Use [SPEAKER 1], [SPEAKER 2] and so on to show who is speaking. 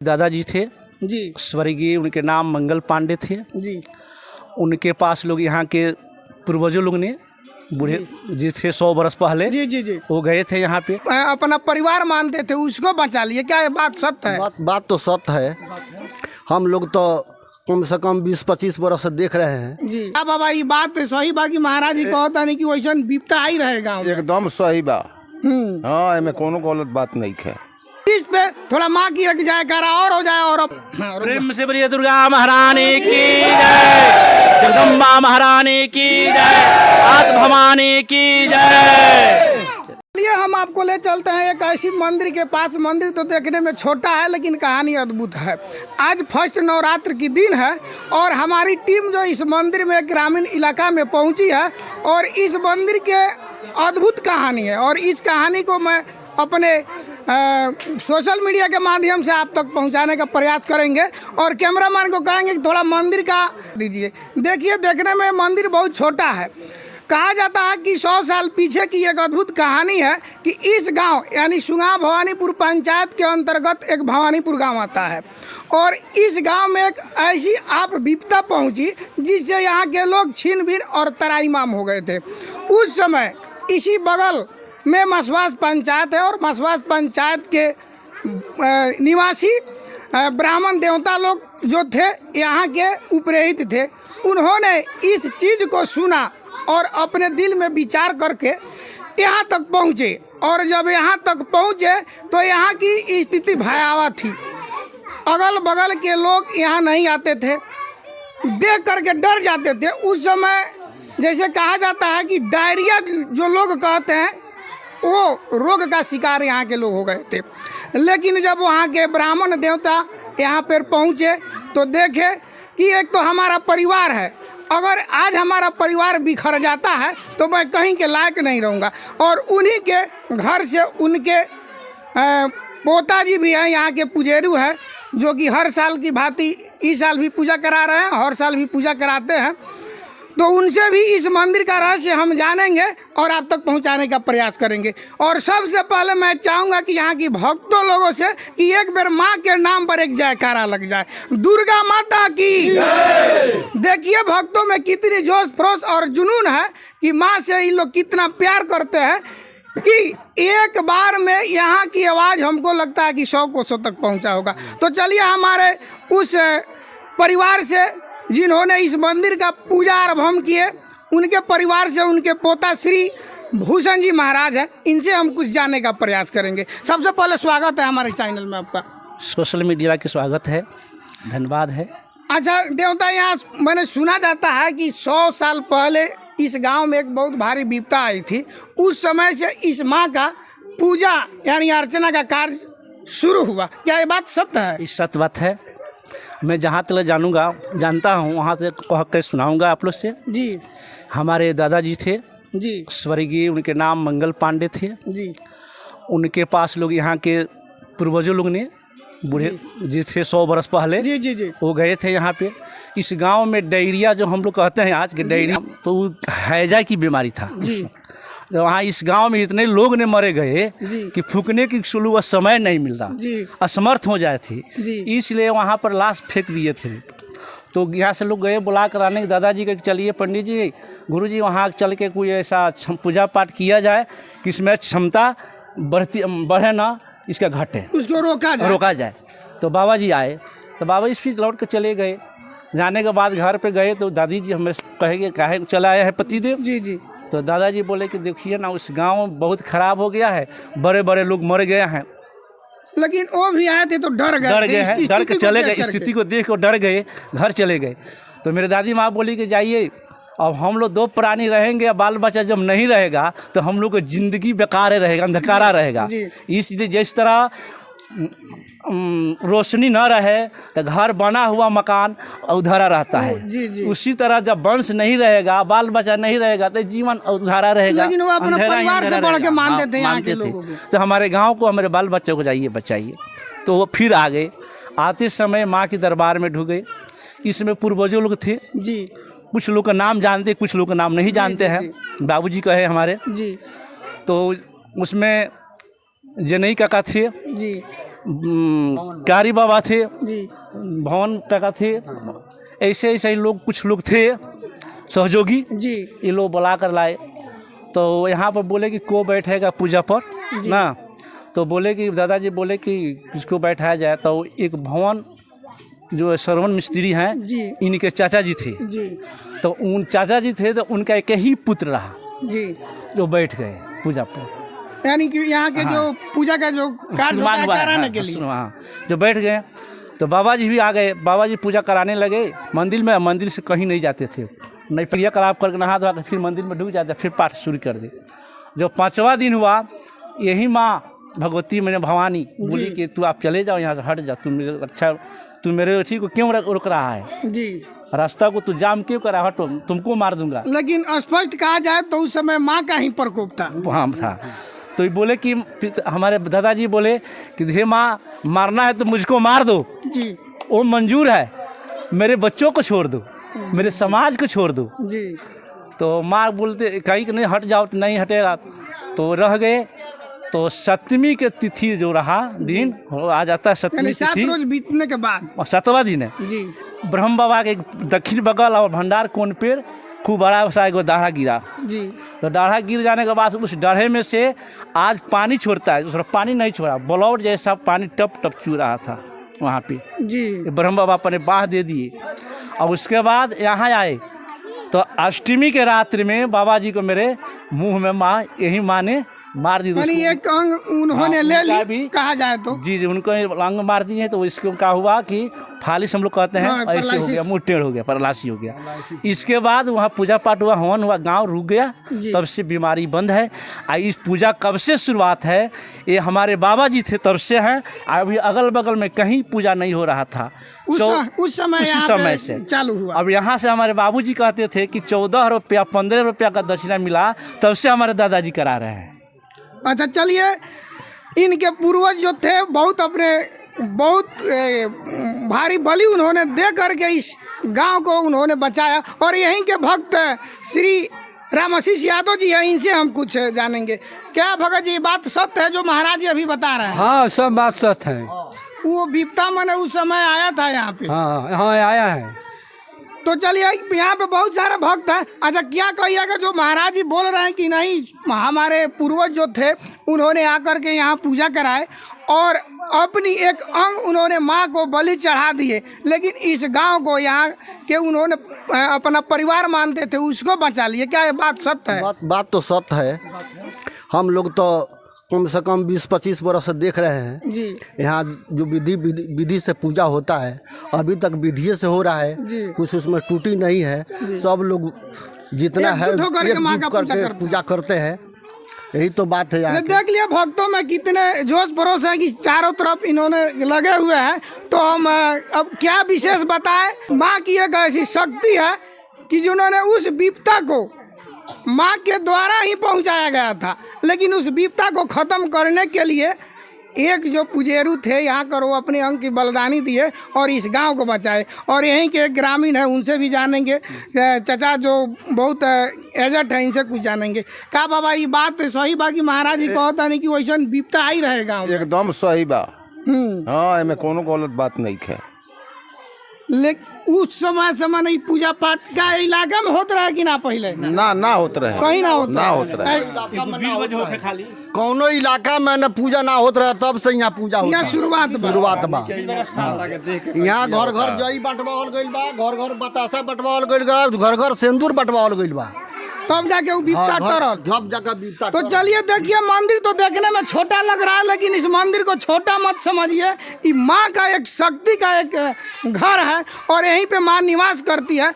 [SPEAKER 1] दादाजी थे
[SPEAKER 2] जी
[SPEAKER 1] स्वर्गीय, उनके नाम मंगल पांडे थे
[SPEAKER 2] जी।
[SPEAKER 1] उनके पास लोग यहाँ के पूर्वजों लोग ने बूढ़े जी थे 100 बरस पहले
[SPEAKER 2] जी जी जी
[SPEAKER 1] वो गए थे यहाँ पे।
[SPEAKER 2] अपना परिवार मानते थे, उसको बचा लिए। क्या ये बात सत्य है?
[SPEAKER 3] बात तो सत्य है। हम लोग तो कम से कम 20-25 बरस से देख रहे हैं
[SPEAKER 2] जी। अब बाबा ये बात सही बा कि महाराज जी कहता नहीं कि वैसा विपता आई रहेगा।
[SPEAKER 4] एकदम सही बा। हाँ, एमे कोनो गलत बात नहीं है।
[SPEAKER 2] इस पे थोड़ा माँ की रख जाए करा और हो जाए। और
[SPEAKER 1] प्रेम से बोलिए दुर्गा महारानी की जय, जगदम्बा महारानी की जय, आत भवानी की जय।
[SPEAKER 2] चलिए हम आपको ले चलते हैं एक ऐसी मंदिर के पास। मंदिर तो देखने में छोटा है लेकिन कहानी अद्भुत है। आज फर्स्ट नवरात्र की दिन है और हमारी टीम जो इस मंदिर में ग्रामीण इलाका में पहुंची है और इस मंदिर के अद्भुत कहानी है और इस कहानी को मैं अपने सोशल मीडिया के माध्यम से आप तक पहुंचाने का प्रयास करेंगे और कैमरामैन को कहेंगे कि थोड़ा मंदिर का दीजिए। देखिए, देखने में मंदिर बहुत छोटा है। कहा जाता है कि 100 साल पीछे की एक अद्भुत कहानी है कि इस गांव यानी सुंगा भवानीपुर पंचायत के अंतर्गत एक भवानीपुर गांव आता है और इस गांव में एक ऐसी आप विपदा पहुंची जिससे यहाँ के लोग छीन भीन और तराई माम हो गए थे। उस समय इसी बगल में मसवास पंचायत है और मसवास पंचायत के निवासी ब्राह्मण देवता लोग जो थे यहाँ के उपरेहित थे। उन्होंने इस चीज़ को सुना और अपने दिल में विचार करके यहाँ तक पहुँचे और जब यहाँ तक पहुँचे तो यहाँ की स्थिति भयावह थी। अगल बगल के लोग यहाँ नहीं आते थे, देख करके डर जाते थे। उस समय जैसे कहा जाता है कि डायरिया जो लोग कहते हैं वो रोग का शिकार यहाँ के लोग हो गए थे। लेकिन जब वहाँ के ब्राह्मण देवता यहाँ पर पहुँचे तो देखे कि एक तो हमारा परिवार है, अगर आज हमारा परिवार बिखर जाता है तो मैं कहीं के लायक नहीं रहूँगा। और उन्हीं के घर से उनके पोता जी भी हैं, यहाँ के पुजेरू हैं जो कि हर साल की भांति इस साल भी पूजा करा रहे हैं, हर साल भी पूजा कराते हैं। तो उनसे भी इस मंदिर का रहस्य हम जानेंगे और आप तक पहुंचाने का प्रयास करेंगे। और सबसे पहले मैं चाहूँगा कि यहाँ की भक्तों लोगों से कि एक बार माँ के नाम पर एक जयकारा लग जाए, दुर्गा माता की। देखिए भक्तों में कितनी जोश फरोश और जुनून है कि माँ से ये लोग कितना प्यार करते हैं कि एक बार में यहाँ की आवाज़ हमको लगता है कि 100 कोसों तक पहुँचा होगा। तो चलिए हमारे उस परिवार से जिन्होंने इस मंदिर का पूजा आरंभ हम किए, उनके परिवार से उनके पोता श्री भूषण जी महाराज हैं, इनसे हम कुछ जानने का प्रयास करेंगे। सबसे पहले स्वागत है हमारे चैनल में आपका।
[SPEAKER 1] सोशल मीडिया के स्वागत है, धन्यवाद है।
[SPEAKER 2] अच्छा देवता, यहाँ मैंने सुना जाता है कि 100 साल पहले इस गांव में एक बहुत भारी विपदा आई थी। उस समय से इस माँ का पूजा यानी अर्चना का कार्य शुरू हुआ। क्या ये बात सत्य है?
[SPEAKER 1] इस सत्य बात है। मैं जहाँ तक जानता हूँ वहाँ से कह के सुनाऊँगा आप लोग से।
[SPEAKER 2] जी।
[SPEAKER 1] हमारे दादाजी थे
[SPEAKER 2] जी
[SPEAKER 1] स्वर्गीय, उनके नाम मंगल पांडे थे
[SPEAKER 2] जी।
[SPEAKER 1] उनके पास लोग यहाँ के पूर्वजों लोग ने बूढ़े जी थे 100 बरस पहले
[SPEAKER 2] जी जी जी।
[SPEAKER 1] वो गए थे यहाँ पे। इस गांव में डायरिया जो हम लोग कहते हैं आज के डायरिया, तो वो हैजा की बीमारी था। तो वहाँ इस गांव में इतने लोग ने मरे गए कि फूकने की सुलह समय नहीं मिलता, असमर्थ हो जाए थे, इसलिए वहाँ पर लाश फेंक दिए थे। तो यहाँ से लोग गए बुला कर आने, दादाजी के चलिए पंडित जी गुरुजी वहाँ चल के कोई ऐसा पूजा पाठ किया जाए कि इसमें क्षमता बढ़े ना, इसका घटे, उसको रोका जाए। तो बाबा जी आए, तो बाबा इस फिर लौट कर चले गए। जाने के बाद घर पे गए तो दादी जी हमें कहेंगे काहे चला आया है पतिदेव। जी जी। तो दादाजी बोले कि देखिए ना, उस गांव बहुत खराब हो गया है, बड़े बड़े लोग मर गए हैं।
[SPEAKER 2] लेकिन वो भी आए थे तो डर गए
[SPEAKER 1] हैं, डर के चले गए, स्थिति को देख कर डर गए, घर चले गए। तो मेरे दादी माँ बोली कि जाइए, अब हम लोग 2 प्राणी रहेंगे, बाल बच्चा जब नहीं रहेगा तो हम लोग को जिंदगी बेकार रहेगा, अंधकारा रहेगा। इसलिए जिस तरह रोशनी न रहे तो घर बना हुआ मकान उधारा रहता है, उसी तरह जब वंश नहीं रहेगा, बाल बच्चा नहीं रहेगा तो जीवन उधारा रहेगा।
[SPEAKER 2] लेकिन वो अपने परिवार से बढ़ के मानते थे यहाँ के लोगों को।
[SPEAKER 1] तो हमारे गांव को, हमारे बाल बच्चों को जाइए बचाइए। तो वो फिर आ गए। आते समय माँ के दरबार में ढुके। इसमें पूर्वजों लोग थे जी, कुछ लोग का नाम जानते, कुछ लोग का नाम नहीं जानते हैं। बाबूजी कहे हमारे जी। तो उसमें जनई काका थे जी, कारी बाबा थे,
[SPEAKER 2] जी
[SPEAKER 1] भवन टका थे, ऐसे ऐसे लोग कुछ लोग थे सहयोगी,
[SPEAKER 2] जी
[SPEAKER 1] ये लोग बुला कर लाए। तो यहाँ पर बोले कि को बैठेगा पूजा पर ना, तो बोले कि दादाजी बोले कि किसको बैठाया जाए। तो एक भवन जो श्रवण मिस्त्री हैं,
[SPEAKER 2] जी
[SPEAKER 1] इनके चाचा जी थे,
[SPEAKER 2] जी
[SPEAKER 1] तो उन चाचा जी थे तो उनका एक ही पुत्र रहा
[SPEAKER 2] जी,
[SPEAKER 1] जो बैठ गए पूजा पर,
[SPEAKER 2] यानी कि यहाँ के जो पूजा का जो कार्य होता है कराने के लिए।
[SPEAKER 1] हाँ, जो बैठ गए तो बाबा जी भी आ गए। बाबा जी पूजा कराने लगे मंदिर में, मंदिर से कहीं नहीं जाते थे, नहीं क्रिया कलाप करके नहा धोआ के फिर मंदिर में डूब जाते, फिर पाठ शुरू कर दे। जो 5वां दिन हुआ, यही माँ भगवती मैंने भवानी बोली कि तू आप चले जाओ यहाँ से, हट जा, तू मेरे अथी को क्यों रोक रहा है,
[SPEAKER 2] जी
[SPEAKER 1] रास्ता को तू जाम क्यों करा, हटो, तुमको मार दूंगा।
[SPEAKER 2] लेकिन स्पष्ट कहा जाए तो उस समय माँ का ही प्रकोप था।
[SPEAKER 1] हाँ था। तो ये बोले कि हमारे दादाजी बोले कि हे माँ, मारना है तो मुझको मार दो,
[SPEAKER 2] जी
[SPEAKER 1] वो मंजूर है, मेरे बच्चों को छोड़ दो, मेरे समाज को छोड़ दो।
[SPEAKER 2] जी
[SPEAKER 1] तो माँ बोलते कहीं कि नहीं हट जाओ, तो नहीं हटेगा, तो रह गए। तो 7वीं के तिथि जो रहा दिन, वो आ जाता है 7वीं
[SPEAKER 2] यानी 7
[SPEAKER 1] तिथि,
[SPEAKER 2] रोज बीतने के बाद,
[SPEAKER 1] और 7वां दिन है।
[SPEAKER 2] जी
[SPEAKER 1] ब्रह्म बाबा के दक्षिण बगल और भंडार कोन पर खूब बड़ा सा एगो दाढ़ा गिरा।
[SPEAKER 2] जी
[SPEAKER 1] तो दाढ़ा गिर जाने के बाद उस दाढ़े में से आज पानी छोड़ता है, दूसरा पानी नहीं छोड़ा, ब्लड जैसा पानी टप टप चू रहा था वहाँ पे।
[SPEAKER 2] जी
[SPEAKER 1] ब्रह्म बाबा अपने बाह दे दिए। और उसके बाद यहाँ आए तो अष्टमी के रात्रि में बाबा जी को मेरे मुंह में माँ, यही माँ ने मार दी।
[SPEAKER 2] यानी एक अंग उन्होंने
[SPEAKER 1] हाँ,
[SPEAKER 2] ले
[SPEAKER 1] उनका
[SPEAKER 2] ली
[SPEAKER 1] भी-
[SPEAKER 2] कहा जाए तो।
[SPEAKER 1] जी जी, उनको अंग मार दिए। तो इसको क्या हुआ कि फालिस हम लोग कहते हैं,
[SPEAKER 2] हाँ,
[SPEAKER 1] ऐसे हो
[SPEAKER 2] पैरालिसिस।
[SPEAKER 1] गया, मुँह टेढ़ हो गया, पैरालिसिस हो गया। इसके बाद वहाँ पूजा पाठ हुआ, हवन हुआ, गांव रुक गया,
[SPEAKER 2] जी।
[SPEAKER 1] तब से बीमारी बंद है। इस पूजा कब से शुरुआत है, ये हमारे बाबा जी थे तब से है। अभी अगल बगल में कहीं पूजा नहीं हो रहा था,
[SPEAKER 2] उस समय
[SPEAKER 1] उसी
[SPEAKER 2] यहाँ
[SPEAKER 1] समय
[SPEAKER 2] पे
[SPEAKER 1] से
[SPEAKER 2] चालू हुआ।
[SPEAKER 1] अब यहाँ से हमारे बाबूजी कहते थे कि 14 रुपया 15 रुपया का दक्षिणा मिला, तब से हमारे दादाजी करा रहे हैं।
[SPEAKER 2] अच्छा चलिए, इनके पूर्वज जो थे बहुत अपने बहुत भारी बलि उन्होंने दे करके इस गांव को उन्होंने बचाया। और यहीं के भक्त श्री रामाशीष यादव जी हैं, इनसे हम कुछ जानेंगे। क्या भगत जी बात सत्य है जो महाराज जी अभी बता रहे हैं?
[SPEAKER 5] हाँ, सब बात सच है।
[SPEAKER 2] वो विपता मैंने उस समय आया था यहाँ पे।
[SPEAKER 5] हाँ हाँ, आया है।
[SPEAKER 2] तो चलिए, यहाँ पे बहुत सारे भक्त हैं। अच्छा, क्या कहिएगा जो महाराज जी बोल रहे हैं कि नहीं, हमारे पूर्वज जो थे उन्होंने आकर के यहाँ पूजा कराए और अपनी एक अंग उन्होंने माँ को बलि चढ़ा दिए, लेकिन इस गांव को यहाँ के उन्होंने अपना परिवार मानते थे, उसको बचा लिए। क्या ये बात सत्य है?
[SPEAKER 3] बात तो सत्य है। हम लोग तो कम से कम 20-25 बरस से देख रहे हैं।
[SPEAKER 2] जी
[SPEAKER 3] यहाँ जो विधि से पूजा होता है, अभी तक विधि से हो रहा है,
[SPEAKER 2] जी।
[SPEAKER 3] कुछ उसमें टूटी नहीं है। सब लोग जितना है
[SPEAKER 2] एकजुट होकर के माँ का
[SPEAKER 3] एकजुट
[SPEAKER 2] पूजा
[SPEAKER 3] करके
[SPEAKER 2] करते हैं।
[SPEAKER 3] पूजा करते हैं। यही तो बात है यहाँ की।
[SPEAKER 2] देख लिया भक्तों में कितने जोश परोस है कि चारों तरफ इन्होंने लगे हुए हैं। तो हम अब क्या विशेष बताएं। माँ की एक ऐसी शक्ति है कि जिन्होंने उस विपता को माँ के द्वारा ही पहुंचाया गया था, लेकिन उस विपता को ख़त्म करने के लिए एक जो पुजेरू थे यहाँ कर, वो अपने अंग की बलिदानी दिए और इस गांव को बचाए। और यहीं के एक ग्रामीण है, उनसे भी जानेंगे। चाचा जो बहुत एजट है, इनसे कुछ जानेंगे। का बाबा ये बात सही बा कि महाराज जी कहता नहीं कि वैसा विपता आई रहे गाँव में?
[SPEAKER 4] एकदम सही बा। हाँ, एमे कोनो गलत बात नहीं है।
[SPEAKER 2] लेकिन उस समय से माने पूजा पाठ का इलाका में होता रहा कि ना पहले?
[SPEAKER 4] ना होत रहे,
[SPEAKER 2] कहीं ना होता,
[SPEAKER 4] ना होत रहे।
[SPEAKER 3] कौनो इलाका में न पूजा ना होत रहे, तब से यहाँ पूजा होता
[SPEAKER 2] यहाँ
[SPEAKER 3] है।
[SPEAKER 2] शुरुआत बा।
[SPEAKER 3] शुरुआत बा। यहाँ घर घर जई बंटवावल गइल बा, घर घर बतासा बंटवावल गइल बा, घर घर सिंदूर बंटवावल गइल बा,
[SPEAKER 2] तब जाके वो विपता टरल।
[SPEAKER 3] जब जाकर बीता।
[SPEAKER 2] तो चलिए देखिए, मंदिर तो देखने में छोटा लग रहा है, लेकिन इस मंदिर को छोटा मत समझिए। ये माँ का एक शक्ति का एक घर है और यहीं पे माँ निवास करती है।